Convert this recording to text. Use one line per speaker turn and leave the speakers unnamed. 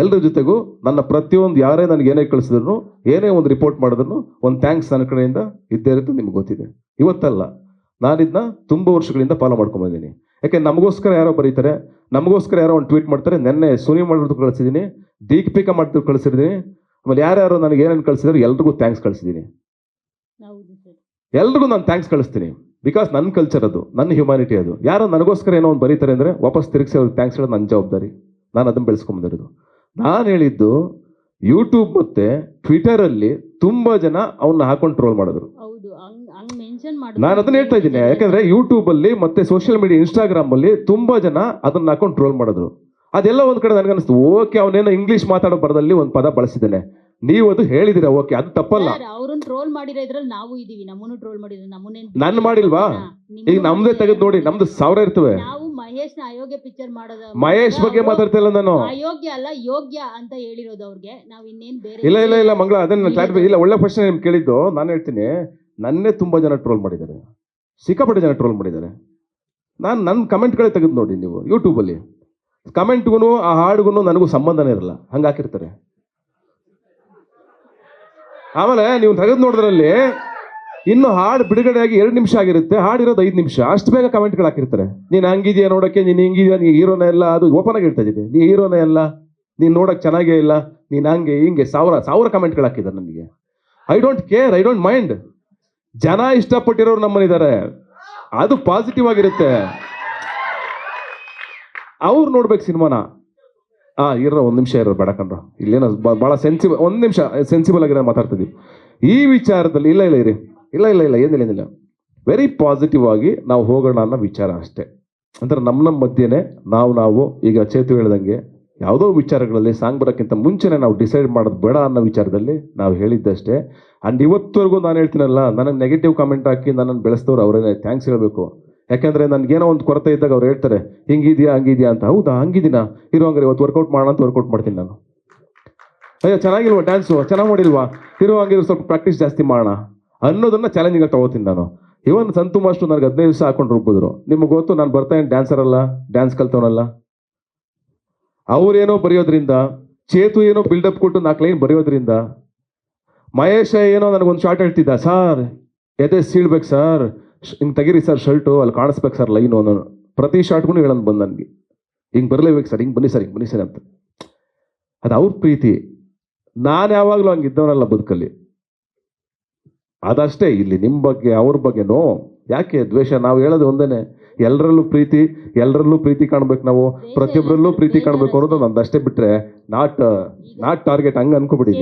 ಎಲ್ಲರ ಜೊತೆಗೂ ನನ್ನ ಪ್ರತಿಯೊಂದು ಯಾರೇ ನನಗೆ ಏನೇ ಕಳಿಸಿದ್ರು, ಏನೇ ಒಂದು ರಿಪೋರ್ಟ್ ಮಾಡಿದ್ರು ಒಂದು ಥ್ಯಾಂಕ್ಸ್ ನನ್ನ ಕಡೆಯಿಂದ ಇದ್ದೇ ಇರುತ್ತೆ. ನಿಮ್ಗೆ ಗೊತ್ತಿದೆ, ಇವತ್ತಲ್ಲ, ನಾನಿದ್ನ ತುಂಬ ವರ್ಷಗಳಿಂದ ಫಾಲೋ ಮಾಡ್ಕೊಂಬಂದಿದ್ದೀನಿ. ಯಾಕೆ ನಮಗೋಸ್ಕರ ಯಾರೋ ಬರೀತಾರೆ, ನಮಗೋಸ್ಕರ ಯಾರೋ ಒಂದು ಟ್ವೀಟ್ ಮಾಡ್ತಾರೆ. ನೆನ್ನೆ ಸುನಿ ಮಾಡೋದು ಕಳಿಸಿದ್ದೀನಿ, ದೀಪಿಕಾ ಮಾಡಿದ್ರು ಕಳಿಸಿದ್ದೀನಿ, ಆಮೇಲೆ ಯಾರ್ಯಾರು ನನಗೆ ಏನೇನು ಕಳಿಸಿದ್ರು ಎಲ್ರಿಗೂ ಥ್ಯಾಂಕ್ಸ್ ಕಳಿಸಿದ್ದೀನಿ. ಎಲ್ರಿಗೂ ನಾನು ಥ್ಯಾಂಕ್ಸ್ ಕಳಿಸ್ತೀನಿ. ಬಿಕಾಸ್ ನನ್ನ ಕಲ್ಚರ್ ಅದು, ನನ್ನ ಹ್ಯುಮ್ಯಾನಿಟಿ ಅದು. ಯಾರೋ ನನಗೋಸ್ಕರ ಏನೋ ಒಂದು ಬರೀತಾರೆ ಅಂದರೆ ವಾಪಸ್ ತಿರುಗಿಸಿ ಅವ್ರಿಗೆ ಥ್ಯಾಂಕ್ಸ್ ಹೇಳೋದು ನನ್ನ ಜವಾಬ್ದಾರಿ. ನಾನು ಅದನ್ನು ಬೆಳೆಸ್ಕೊಂಬಂದಿರೋದು. ನಾನು ಹೇಳಿದ್ದು ಯೂಟ್ಯೂಬ್ ಮತ್ತು ಟ್ವಿಟರಲ್ಲಿ ತುಂಬ ಜನ ಅವನ್ನ ಹಾಕೊಂಡು ಟ್ರೋಲ್ ಮಾಡಿದ್ರು. ನಾನು ಅದನ್ನ ಹೇಳ್ತಾ ಇದ್ದೀನಿ, ಯಾಕಂದ್ರೆ ಯೂಟ್ಯೂಬಲ್ಲಿ ಮತ್ತೆ ಸೋಷಿಯಲ್ ಮೀಡಿಯಾ ಇನ್ಸ್ಟಾಗ್ರಾಮಲ್ಲಿ ತುಂಬ ಜನ ಅದನ್ನ ಹಾಕೊಂಡು ಟ್ರೋಲ್ ಮಾಡಿದ್ರು. ಅದೆಲ್ಲ ಒಂದು ಕಡೆ ನನಗನ್ನಿಸ್ತು, ಓಕೆ ಅವನೇನೋ ಇಂಗ್ಲೀಷ್ ಮಾತಾಡೋ ಬರದಲ್ಲಿ ಒಂದು ಪದ ಬಳಸಿದ್ದೇನೆ, ನೀವು ಅದು ಹೇಳಿದಿರ, ಓಕೆ ಅದು ತಪ್ಪಲ್ಲ.
ಅವ್ರನ್ನ ಟ್ರೋಲ್ ಮಾಡಿರೋ ಇದ್ರಲ್ಲಿ ನಾವು ಇದೀವಿ, ನಮ್ಮನ್ನು ಟ್ರೋಲ್ ಮಾಡಿದ್ರು, ನಮ್ಮನ್ನೇನು
ನನ್ನ ಮಾಡಿಲ್ವಾ? ಈಗ ನಮ್ದೇ ತೆಗೆದು ನೋಡಿ, ನಮ್ದು 1000 ಇರ್ತವೆ.
ನಾವು ಮಹೇಶ್ನ ಅಯೋಗ್ಯ ಪಿಕ್ಚರ್ ಮಾಡೋದು,
ಮಹೇಶ್ ಬಗ್ಗೆ ಮಾತಾಡ್ತಿಲ್ಲ ನಾನು.
ಅಯೋಗ್ಯ ಅಲ್ಲ ಯೋಗ್ಯ ಅಂತ ಹೇಳಿರೋದು ಅವ್ರಿಗೆ. ನಾವ್ ಇನ್ನೇನ್ ಬೇರೆ
ಇಲ್ಲ ಇಲ್ಲ ಇಲ್ಲ ಮಂಗಳ, ಅದನ್ನ ಕ್ಲಾರಿಫೈ ಇಲ್ಲ. ಒಳ್ಳೆ ಕ್ವಶನ್ ನಿಮ್ಗೆ ಕೇಳಿದ್ದು. ನಾನು ಹೇಳ್ತೀನಿ, ನನ್ನೇ ತುಂಬಾ ಜನ ಟ್ರೋಲ್ ಮಾಡಿದ್ದಾರೆ, ಸಿಕ್ಕಾಪಟ್ಟೆ ಜನ ಟ್ರೋಲ್ ಮಾಡಿದ್ದಾರೆ. ನಾನು ನನ್ನ ಕಮೆಂಟ್ಗಳೇ ತೆಗೆದು ನೋಡಿ ನೀವು ಯೂಟ್ಯೂಬಲ್ಲಿ. ಕಮೆಂಟ್ಗೂ ಆ ಹಾಡುಗೂ ನನಗೂ ಸಂಬಂಧನೇ ಇರಲ್ಲ, ಹಂಗೆ ಹಾಕಿರ್ತಾರೆ. ಆಮೇಲೆ ನೀವು ತೆಗೆದು ನೋಡಿದ್ರಲ್ಲಿ ಇನ್ನು ಹಾಡು ಬಿಡುಗಡೆಯಾಗಿ 2 ನಿಮಿಷ ಆಗಿರುತ್ತೆ, ಹಾಡಿರೋದು 5 ನಿಮಿಷ. ಅಷ್ಟು ಬೇಗ ಕಮೆಂಟ್ಗಳು ಹಾಕಿರ್ತಾರೆ. ನೀನು ಹಂಗಿದೆಯಾ ನೋಡೋಕ್ಕೆ, ನೀನು ಹಿಂಗಿದೆಯಾ, ನೀನು ಹೀರೋನೇ ಇಲ್ಲ. ಅದು ಓಪನ್ ಆಗಿ ಹೇಳ್ತಾ ಇದ್ದೀನಿ, ನೀ ಹೀರೋನೇ ಅಲ್ಲ, ನೀನು ನೋಡೋಕೆ ಚೆನ್ನಾಗೇ ಇಲ್ಲ, ನೀನು ಹಂಗೆ ಹಿಂಗೆ 1000 ಕಮೆಂಟ್ಗಳು ಹಾಕಿದ್ದಾರೆ ನನಗೆ. I don't care, I don't mind. ಜನ ಇಷ್ಟಪಟ್ಟಿರೋರು ನಮ್ಮನಿದ್ದಾರೆ, ಅದು ಪಾಸಿಟಿವ್ ಆಗಿರುತ್ತೆ. ಅವ್ರು ನೋಡ್ಬೇಕು ಸಿನಿಮಾನ. ಇರೋ 1 ನಿಮಿಷ ಇರೋ ಬೇಡ ಕಣ್ರ, ಇಲ್ಲೇನೋ ಭಾಳ ಸೆನ್ಸಿಬಲ್, 1 ನಿಮಿಷ ಸೆನ್ಸಿಬಲ್ ಆಗಿರೋ ಮಾತಾಡ್ತಿದ್ವಿ ಈ ವಿಚಾರದಲ್ಲಿ. ಇಲ್ಲ ಇಲ್ಲ ಇರಿ, ಇಲ್ಲ ಇಲ್ಲ ಇಲ್ಲ ಏನಿಲ್ಲ ಏನಿಲ್ಲ, ವೆರಿ ಪಾಸಿಟಿವ್ ಆಗಿ ನಾವು ಹೋಗೋಣ ಅನ್ನೋ ವಿಚಾರ ಅಷ್ಟೇ. ಅಂದ್ರೆ ನಮ್ಮ ಮಧ್ಯೆನೇ ನಾವು ಈಗ ಚೇತು ಹೇಳ್ದಂಗೆ ಯಾವುದೋ ವಿಚಾರಗಳಲ್ಲಿ ಸಾಂಗ್ ಬರೋಕ್ಕಿಂತ ಮುಂಚೆನೇ ನಾವು ಡಿಸೈಡ್ ಮಾಡೋದು ಬೇಡ ಅನ್ನೋ ವಿಚಾರದಲ್ಲಿ ನಾವು ಹೇಳಿದ್ದಷ್ಟೇ. ಆ್ಯಂಡ್ ಇವತ್ತವರೆಗೂ ನಾನು ಹೇಳ್ತೀನಲ್ಲ, ನನಗೆ ನೆಗೆಟಿವ್ ಕಾಮೆಂಟ್ ಹಾಕಿ ನನ್ನನ್ನು ಬೆಳೆಸಿದವ್ರು ಅವರೇ ಥ್ಯಾಂಕ್ಸ್ ಹೇಳಬೇಕು. ಯಾಕೆಂದರೆ ನನಗೇನೋ ಒಂದು ಕೊರತೆ ಇದ್ದಾಗ ಅವ್ರು ಹೇಳ್ತಾರೆ ಹಿಂಗಿದೆಯಾ ಹಂಗಿದೆಯಾ ಅಂತ. ಹೌದಾ ಹಂಗಿದ್ದೀನಾ, ಇರೋ ಹಂಗಾರೆ ಇವತ್ತು ವರ್ಕೌಟ್ ಮಾಡೋಣ ಅಂತ ವರ್ಕೌಟ್ ಮಾಡ್ತೀನಿ ನಾನು. ಅಯ್ಯೋ ಚೆನ್ನಾಗಿಲ್ವಾ ಡ್ಯಾನ್ಸು, ಚೆನ್ನಾಗಿ ಮಾಡಿಲ್ವಾ, ಇರೋ ಹಂಗಿರೋ ಸ್ವಲ್ಪ ಪ್ರಾಕ್ಟೀಸ್ ಜಾಸ್ತಿ ಮಾಡೋಣ ಅನ್ನೋದನ್ನು ಚಾಲೆಂಜಿಂಗ್ ತೊಗೋತೀನಿ ನಾನು. ಇವನ್ ಸಂತು ಮಾಸ್ಟ್ರು ನನಗೆ 15 ದಿವಸ ಹಾಕೊಂಡು ರುಬ್ಬಿದ್ರು. ನಿಮಗೆ ಗೊತ್ತು, ನಾನು ಬರ್ತಾ ಏನು ಡ್ಯಾನ್ಸರ್ ಅಲ್ಲ, ಡ್ಯಾನ್ಸ್ ಕಲ್ತವನಲ್ಲ. ಅವ್ರೇನೋ ಬರೆಯೋದ್ರಿಂದ, ಚೇತು ಏನೋ ಬಿಲ್ಡಪ್ ಕೊಟ್ಟು 4 ಲೈನ್ ಬರೆಯೋದ್ರಿಂದ, ಮಹೇಶ ಏನೋ ನನಗೊಂದು ಶಾರ್ಟ್ ಹೇಳ್ತಿದ್ದ, ಸರ್ ಎದೆ ಸೀಳ್ಬೇಕು ಸರ್, ಹಿಂಗೆ ತೆಗೀರಿ ಸರ್ ಶರ್ಟು, ಅಲ್ಲಿ ಕಾಣಿಸ್ಬೇಕು ಸರ್ ಲೈನು ಅನ್ನೋ. ಪ್ರತಿ ಶಾರ್ಟ್ಗೂ ಹೇಳೋದು ಬಂದು ನನಗೆ, ಹಿಂಗೆ ಬರಲೇಬೇಕು ಸರ್, ಹಿಂಗೆ ಬನ್ನಿ ಸರ್, ಹಿಂಗೆ ಬನ್ನಿ ಸರ್ ಅಂತ. ಅದು ಅವ್ರ ಪ್ರೀತಿ. ನಾನು ಯಾವಾಗಲೂ ಹಂಗಿದ್ದವನಲ್ಲ ಬದುಕಲ್ಲಿ, ಅದಷ್ಟೇ. ಇಲ್ಲಿ ನಿಮ್ಮ ಬಗ್ಗೆ ಅವ್ರ ಬಗ್ಗೆನೋ ಯಾಕೆ ದ್ವೇಷ? ನಾವು ಹೇಳೋದು ಒಂದೇನೆ, ಎಲ್ಲರಲ್ಲೂ ಪ್ರೀತಿ ಕಾಣ್ಬೇಕು ನಾವು, ಪ್ರತಿಯೊಬ್ಬರಲ್ಲೂ ಪ್ರೀತಿ ಕಾಣ್ಬೇಕು ಅನ್ನೋದು ನಂದಷ್ಟೇ. ಬಿಟ್ಟರೆ ನಾಟ್ ಟಾರ್ಗೆಟ್ ಹಂಗೆ ಅನ್ಕೋಬಿಡಿ.